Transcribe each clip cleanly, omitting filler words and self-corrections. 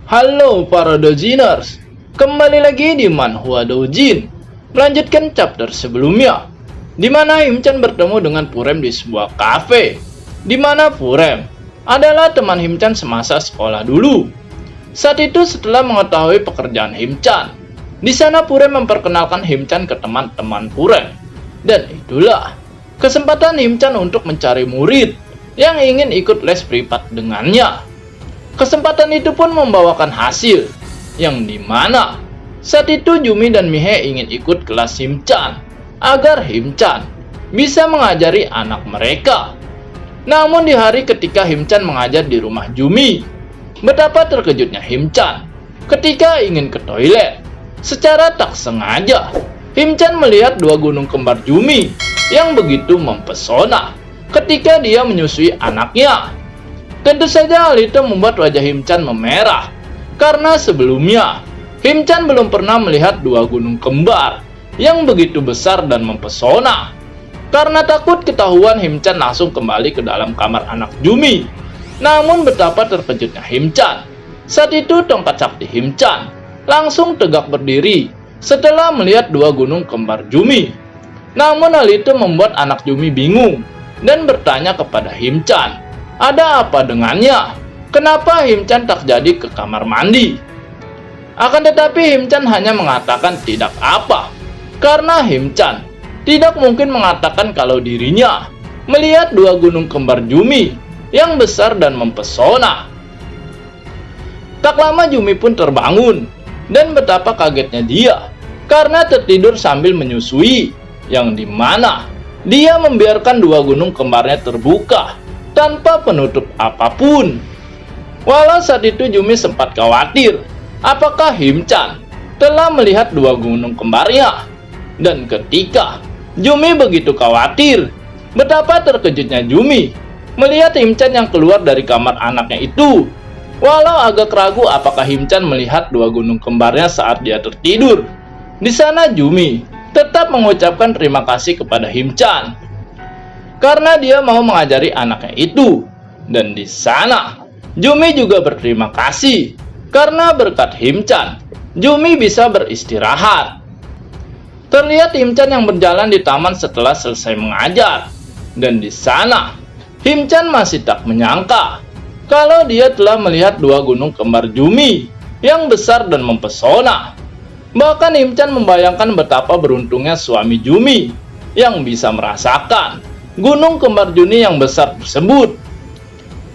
Halo para Dojiners, kembali lagi di Manhwa Dojin. Melanjutkan chapter sebelumnya, di mana Himchan bertemu dengan Purem di sebuah kafe, di mana Purem adalah teman Himchan semasa sekolah dulu. Saat itu setelah mengetahui pekerjaan Himchan, di sana Purem memperkenalkan Himchan ke teman-teman Purem. Dan itulah kesempatan Himchan untuk mencari murid yang ingin ikut les privat dengannya. Kesempatan itu pun membawakan hasil, yang dimana saat itu Jumi dan Mihe ingin ikut kelas Himchan, agar Himchan bisa mengajari anak mereka. Namun di hari ketika Himchan mengajar di rumah Jumi, betapa terkejutnya Himchan ketika ingin ke toilet. Secara tak sengaja, Himchan melihat dua gunung kembar Jumi yang begitu mempesona ketika dia menyusui anaknya. Tentu saja hal itu membuat wajah Himchan memerah, karena sebelumnya Himchan belum pernah melihat dua gunung kembar yang begitu besar dan mempesona. Karena takut ketahuan, Himchan langsung kembali ke dalam kamar anak Jumi. Namun betapa terkejutnya Himchan. Saat itu tongkat sakti Himchan langsung tegak berdiri setelah melihat dua gunung kembar Jumi. Namun hal itu membuat anak Jumi bingung dan bertanya kepada Himchan, ada apa dengannya? Kenapa Himchan tak jadi ke kamar mandi? Akan tetapi Himchan hanya mengatakan tidak apa, karena Himchan tidak mungkin mengatakan kalau dirinya melihat dua gunung kembar Jumi yang besar dan mempesona. Tak lama Jumi pun terbangun, dan betapa kagetnya dia karena tertidur sambil menyusui, yang dimana dia membiarkan dua gunung kembarnya terbuka tanpa penutup apapun. Walau saat itu Jumi sempat khawatir apakah Himchan telah melihat dua gunung kembarnya. Dan ketika Jumi begitu khawatir, betapa terkejutnya Jumi melihat Himchan yang keluar dari kamar anaknya itu. Walau agak ragu apakah Himchan melihat dua gunung kembarnya saat dia tertidur, di sana Jumi tetap mengucapkan terima kasih kepada Himchan karena dia mau mengajari anaknya itu. Dan di sana Jumi juga berterima kasih karena berkat Himchan Jumi bisa beristirahat. Terlihat Himchan yang berjalan di taman setelah selesai mengajar, dan di sana Himchan masih tak menyangka kalau dia telah melihat dua gunung kembar Jumi yang besar dan mempesona. Bahkan Himchan membayangkan betapa beruntungnya suami Jumi yang bisa merasakan gunung kembar Juni yang besar tersebut.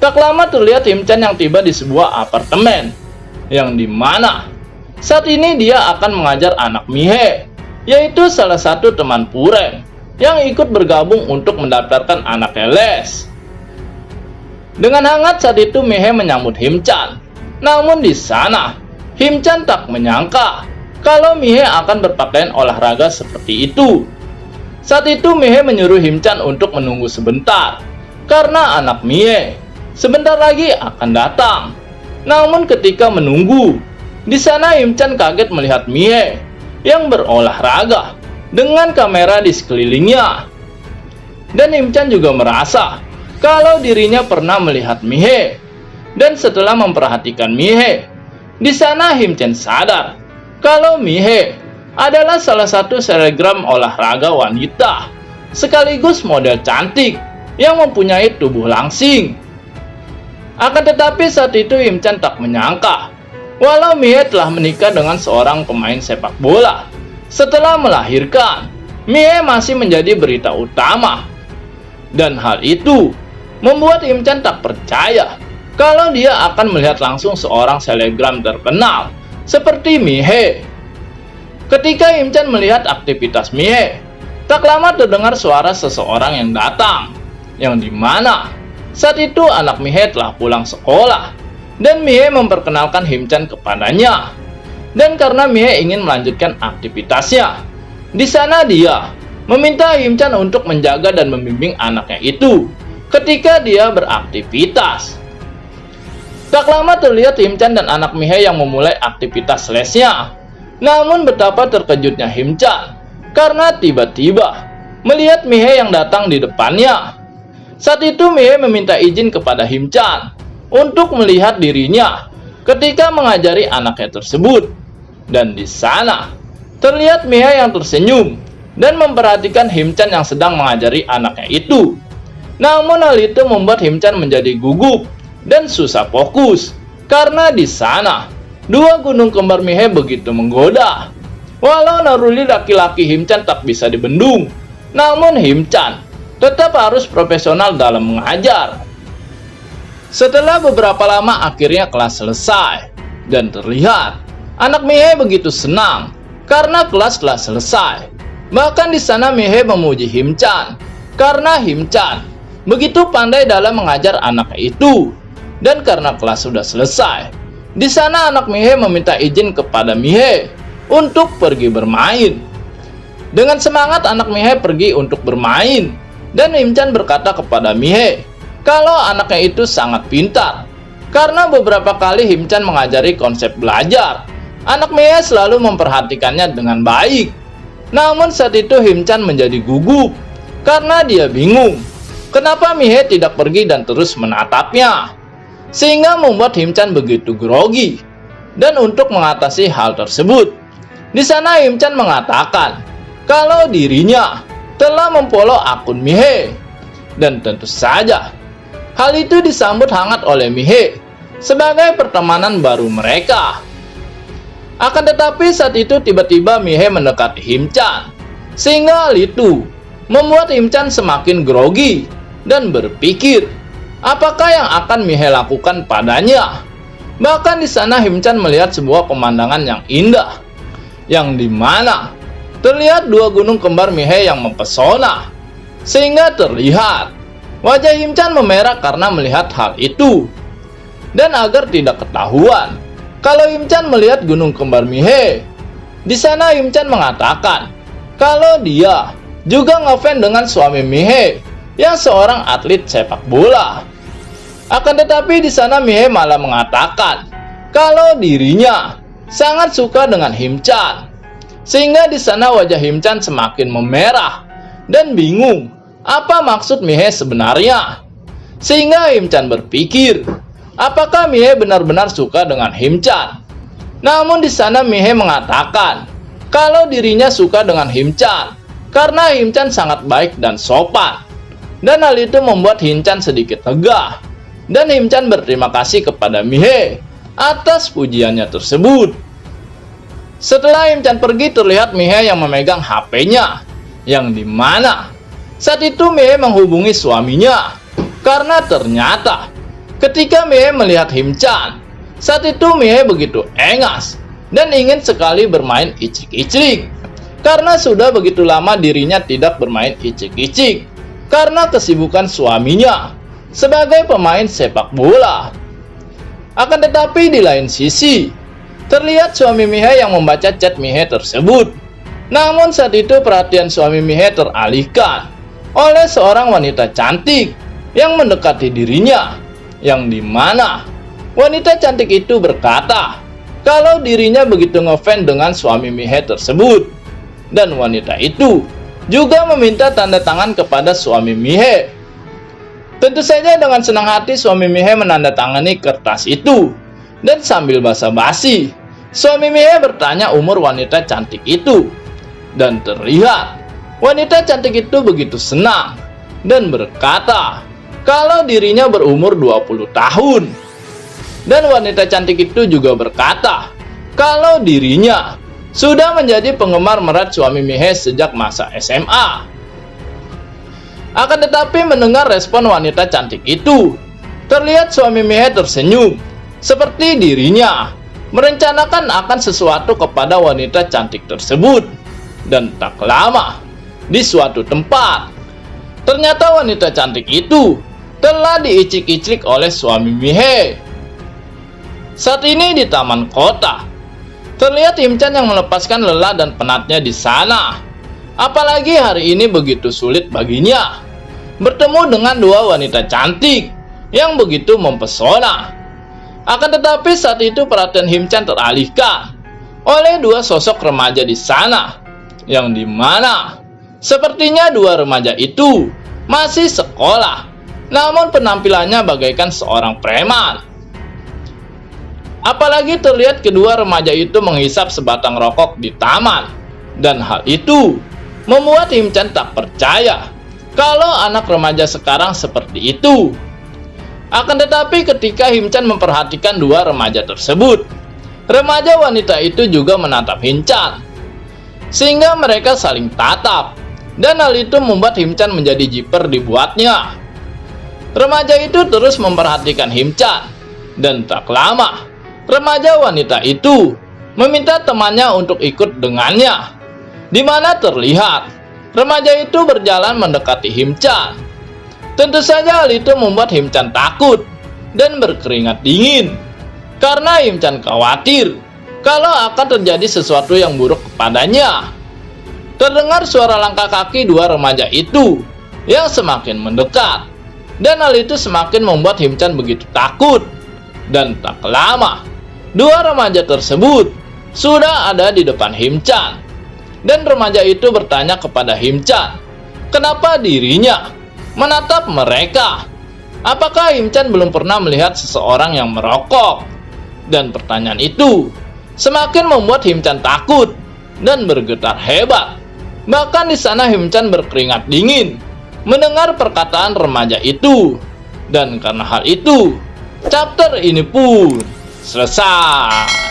Tak lama terlihat Himchan yang tiba di sebuah apartemen, yang dimana saat ini dia akan mengajar anak Mihe, yaitu salah satu teman Purem yang ikut bergabung untuk mendaftarkan anaknya les. Dengan hangat saat itu Mihe menyambut Himchan. Namun di sana Himchan tak menyangka kalau Mihe akan berpakaian olahraga seperti itu. Saat itu Mihe menyuruh Himchan untuk menunggu sebentar, karena anak Mihe sebentar lagi akan datang. Namun ketika menunggu, di sana Himchan kaget melihat Mihe yang berolahraga dengan kamera di sekelilingnya. Dan Himchan juga merasa kalau dirinya pernah melihat Mihe. Dan setelah memperhatikan Mihe, di sana Himchan sadar kalau Mihe adalah salah satu selebgram olahraga wanita, sekaligus model cantik yang mempunyai tubuh langsing. Akan tetapi saat itu Himchan tak menyangka walau Mihe telah menikah dengan seorang pemain sepak bola. Setelah melahirkan, Mihe masih menjadi berita utama. Dan hal itu membuat Himchan tak percaya kalau dia akan melihat langsung seorang selebgram terkenal seperti Mihe. Ketika Himchan melihat aktivitas Mihe, tak lama terdengar suara seseorang yang datang, yang dimana saat itu anak Mihe telah pulang sekolah, dan Mihe memperkenalkan Himchan kepadanya. Dan karena Mihe ingin melanjutkan aktivitasnya, di sana dia meminta Himchan untuk menjaga dan membimbing anaknya itu ketika dia beraktivitas. Tak lama terlihat Himchan dan anak Mihe yang memulai aktivitas lesnya. Namun betapa terkejutnya Himchan karena tiba-tiba melihat Mihe yang datang di depannya. Saat itu Mihe meminta izin kepada Himchan untuk melihat dirinya ketika mengajari anaknya tersebut. Dan di sana terlihat Mihe yang tersenyum dan memperhatikan Himchan yang sedang mengajari anaknya itu. Namun hal itu membuat Himchan menjadi gugup dan susah fokus, karena di sana dua gunung kembar Mihe begitu menggoda. Walau naluri laki-laki Himchan tak bisa dibendung, namun Himchan tetap harus profesional dalam mengajar. Setelah beberapa lama akhirnya kelas selesai, dan terlihat anak Mihe begitu senang karena kelas telah selesai. Bahkan di sana Mihe memuji Himchan karena Himchan begitu pandai dalam mengajar anaknya itu. Dan karena kelas sudah selesai, di sana anak Mihe meminta izin kepada Mihe untuk pergi bermain. Dengan semangat anak Mihe pergi untuk bermain, dan Himchan berkata kepada Mihe kalau anaknya itu sangat pintar. Karena beberapa kali Himchan mengajari konsep belajar, anak Mihe selalu memperhatikannya dengan baik. Namun saat itu Himchan menjadi gugup karena dia bingung kenapa Mihe tidak pergi dan terus menatapnya, sehingga membuat Himchan begitu grogi. Dan untuk mengatasi hal tersebut, di sana Himchan mengatakan kalau dirinya telah memfollow akun Mihe. Dan tentu saja hal itu disambut hangat oleh Mihe sebagai pertemanan baru mereka. Akan tetapi saat itu tiba-tiba Mihe mendekati Himchan, sehingga hal itu membuat Himchan semakin grogi dan berpikir apakah yang akan Mihe lakukan padanya. Bahkan di sana Himchan melihat sebuah pemandangan yang indah, yang dimana terlihat dua gunung kembar Mihe yang mempesona, sehingga terlihat wajah Himchan memerah karena melihat hal itu. Dan agar tidak ketahuan kalau Himchan melihat gunung kembar Mihe, di sana Himchan mengatakan kalau dia juga ngefans dengan suami Mihe yang seorang atlet sepak bola. Akan tetapi di sana Mihe malah mengatakan kalau dirinya sangat suka dengan Himchan, sehingga di sana wajah Himchan semakin memerah dan bingung apa maksud Mihe sebenarnya. Sehingga Himchan berpikir apakah Mihe benar-benar suka dengan Himchan. Namun di sana Mihe mengatakan kalau dirinya suka dengan Himchan karena Himchan sangat baik dan sopan. Dan hal itu membuat Himchan sedikit lega. Dan Himchan berterima kasih kepada Mihe atas pujiannya tersebut. Setelah Himchan pergi, terlihat Mihe yang memegang HP-nya, yang dimana saat itu Mihe menghubungi suaminya. Karena ternyata ketika Mihe melihat Himchan, saat itu Mihe begitu engas dan ingin sekali bermain icik-icik. Karena sudah begitu lama dirinya tidak bermain icik-icik karena kesibukan suaminya sebagai pemain sepak bola. Akan tetapi di lain sisi, terlihat suami Mihe yang membaca chat Mihe tersebut. Namun saat itu perhatian suami Mihe teralihkan oleh seorang wanita cantik yang mendekati dirinya, yang dimana wanita cantik itu berkata kalau dirinya begitu ngefans dengan suami Mihe tersebut. Dan wanita itu juga meminta tanda tangan kepada suami Mihe. Tentu saja dengan senang hati suami Mihe menandatangani kertas itu. Dan sambil basa-basi, suami Mihe bertanya umur wanita cantik itu. Dan terlihat wanita cantik itu begitu senang dan berkata kalau dirinya berumur 20 tahun. Dan wanita cantik itu juga berkata kalau dirinya sudah menjadi penggemar berat suami Mihe sejak masa SMA. Akan tetapi mendengar respon wanita cantik itu, terlihat suami Mihe tersenyum, seperti dirinya merencanakan akan sesuatu kepada wanita cantik tersebut. Dan tak lama, di suatu tempat, ternyata wanita cantik itu telah diicik-icik oleh suami Mihe. Saat ini di taman kota, terlihat Himchan yang melepaskan lelah dan penatnya di sana. Apalagi hari ini begitu sulit baginya bertemu dengan dua wanita cantik yang begitu mempesona. Akan tetapi saat itu perhatian Himchan teralihkan oleh dua sosok remaja di sana, yang dimana sepertinya dua remaja itu masih sekolah, namun penampilannya bagaikan seorang preman. Apalagi terlihat kedua remaja itu menghisap sebatang rokok di taman. Dan hal itu membuat Himchan tak percaya kalau anak remaja sekarang seperti itu. Akan tetapi ketika Himchan memperhatikan dua remaja tersebut, remaja wanita itu juga menatap Himchan, sehingga mereka saling tatap. Dan hal itu membuat Himchan menjadi jiper dibuatnya. Remaja itu terus memperhatikan Himchan, dan tak lama remaja wanita itu meminta temannya untuk ikut dengannya, di mana terlihat remaja itu berjalan mendekati Himchan. Tentu saja hal itu membuat Himchan takut dan berkeringat dingin, karena Himchan khawatir kalau akan terjadi sesuatu yang buruk kepadanya. Terdengar suara langkah kaki dua remaja itu yang semakin mendekat, dan hal itu semakin membuat Himchan begitu takut. Dan tak lama, dua remaja tersebut sudah ada di depan Himchan. Dan remaja itu bertanya kepada Himchan, kenapa dirinya menatap mereka? Apakah Himchan belum pernah melihat seseorang yang merokok? Dan pertanyaan itu semakin membuat Himchan takut dan bergetar hebat. Bahkan di sana Himchan berkeringat dingin mendengar perkataan remaja itu. Dan karena hal itu, chapter ini pun selesai.